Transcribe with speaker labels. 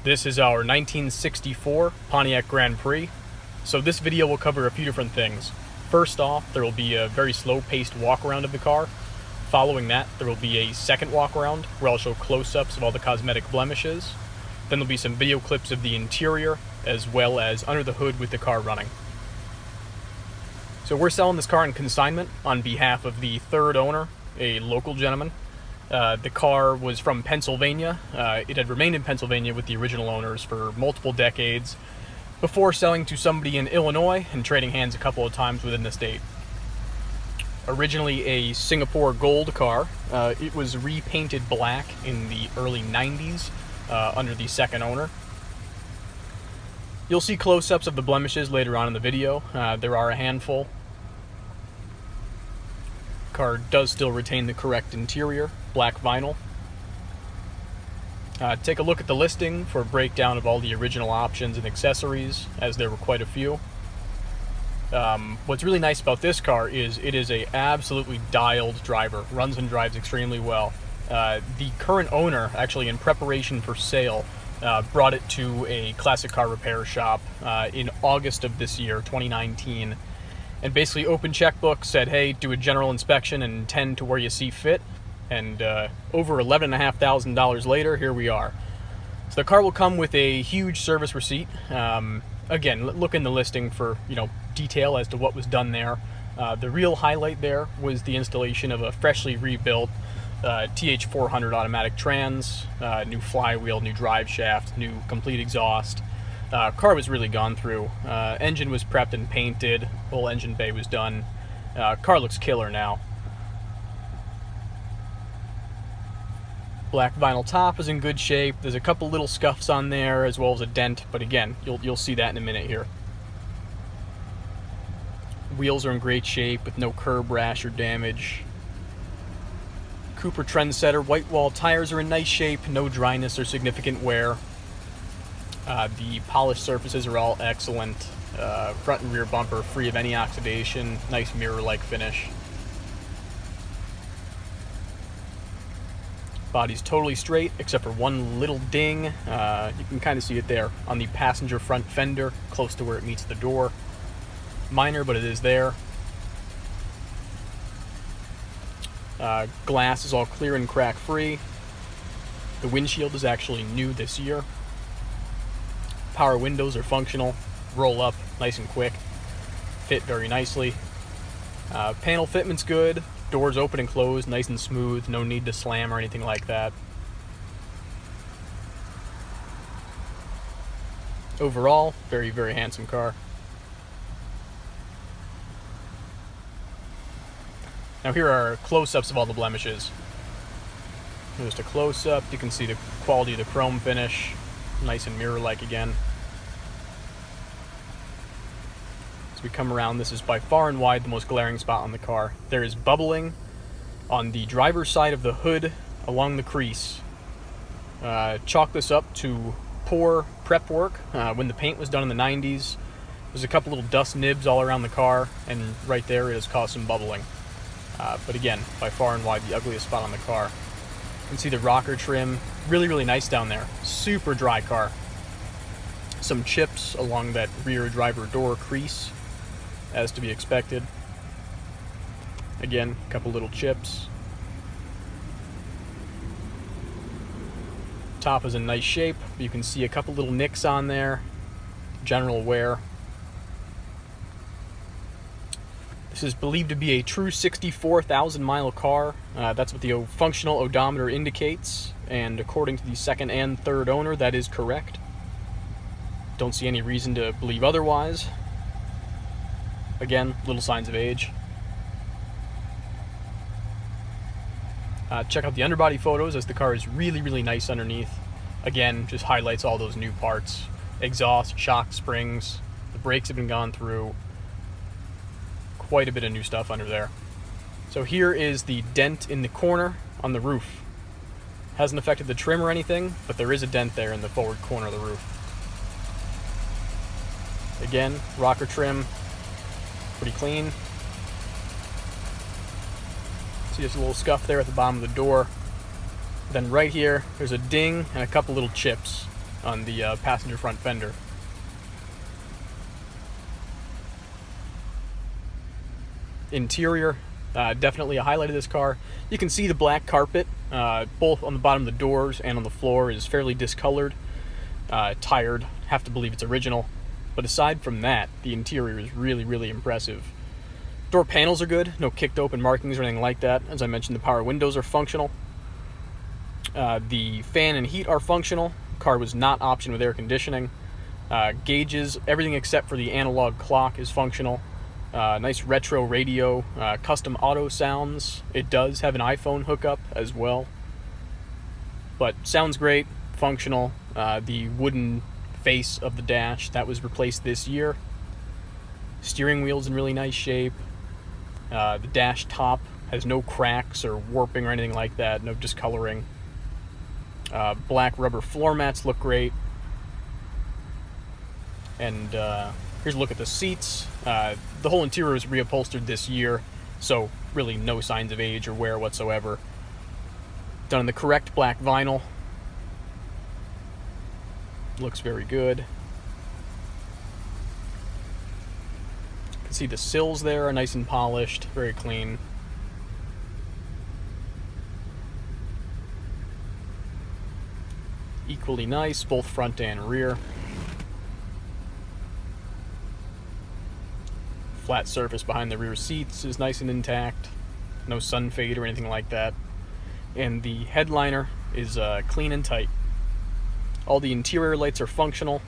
Speaker 1: This is our 1964 Pontiac Grand Prix. So this video will cover a few different things. First off, there will be a very slow-paced walk-around of the car. Following that, there will be a second walk-around where I'll show close-ups of all the cosmetic blemishes. Then there'll be some video clips of the interior, as well as under the hood with the car running. So we're selling this car in consignment on behalf of the third owner, a local gentleman. The car was from Pennsylvania. It had remained in Pennsylvania with the original owners for multiple decades before selling to somebody in Illinois and trading hands a couple of times within the state. Originally a Singapore gold car, it was repainted black in the early 90s under the second owner. You'll see close-ups of the blemishes later on in the video. There are a handful. The car does still retain the correct interior, black vinyl. Take a look at the listing for a breakdown of all the original options and accessories, as there were quite a few. What's really nice about this car is it is a absolutely dialed driver, runs and drives extremely well. The current owner, actually in preparation for sale, brought it to a classic car repair shop in August of this year, 2019, and basically opened checkbook, said, hey, do a general inspection and tend to where you see fit. And over $11,500 later, here we are. So the car will come with a huge service receipt. Again, look in the listing for detail as to what was done there. The real highlight there was the installation of a freshly rebuilt TH400 automatic trans, new flywheel, new drive shaft, new complete exhaust. Car was really gone through. Engine was prepped and painted. Whole engine bay was done. Car looks killer now. Black vinyl top is in good shape. There's a couple little scuffs on there as well as a dent, but again, you'll see that in a minute here. Wheels are in great shape with no curb rash or damage. Cooper Trendsetter white wall tires are in nice shape, no dryness or significant wear. The polished surfaces are all excellent. Front and rear bumper free of any oxidation, nice mirror-like finish. Body's totally straight except for one little ding. You can kind of see it there on the passenger front fender, close to where it meets the door. Minor, but it is there. Glass is all clear and crack free. The windshield is actually new this year. Power windows are functional, roll up nice and quick, fit very nicely. Panel fitment's good. Doors open and close, nice and smooth, no need to slam or anything like that. Overall, very, very handsome car. Now here are close-ups of all the blemishes. Just a close-up, you can see the quality of the chrome finish, nice and mirror-like again. As we come around, this is by far and wide the most glaring spot on the car. There is bubbling on the driver's side of the hood along the crease. Chalk this up to poor prep work. When the paint was done in the 90s, there's a couple little dust nibs all around the car, and right there it has caused some bubbling. But again, by far and wide the ugliest spot on the car. You can see the rocker trim, really, really nice down there. Super dry car. Some chips along that rear driver door crease, as to be expected. Again, a couple little chips. Top is in nice shape, but you can see a couple little nicks on there. General wear. This is believed to be a true 64,000 mile car. That's what the functional odometer indicates, and according to the second and third owner, that is correct. Don't see any reason to believe otherwise. Again, little signs of age. Check out the underbody photos, as the car is really, really nice underneath. Again, just highlights all those new parts. Exhaust, shock springs, the brakes have been gone through. Quite a bit of new stuff under there. So here is the dent in the corner on the roof. Hasn't affected the trim or anything, but there is a dent there in the forward corner of the roof. Again, rocker trim, pretty clean. See just a little scuff there at the bottom of the door. Then right here, there's a ding and a couple little chips. on the passenger front fender. Interior, definitely a highlight of this car. You can see the black carpet, both on the bottom of the doors and on the floor, is fairly discolored, tired. Have to believe it's original. But aside from that, the interior is really, really impressive. Door panels are good, no kicked open markings or anything like that. As I mentioned, the power windows are functional. The fan and heat are functional. Car was not optioned with air conditioning. Gauges, everything except for the analog clock is functional. Nice retro radio, custom auto sounds. It does have an iPhone hookup as well. But sounds great, functional. The wooden face of the dash, that was replaced this year. Steering wheel's in really nice shape. The dash top has no cracks or warping or anything like that, no discoloring. Black rubber floor mats look great. And here's a look at the seats. The whole interior was reupholstered this year, so really no signs of age or wear whatsoever. Done in the correct black vinyl. Looks very good. You can see the sills there are nice and polished, very clean. Equally nice, both front and rear. Flat surface behind the rear seats is nice and intact. No sun fade or anything like that. And the headliner is clean and tight. All the interior lights are functional.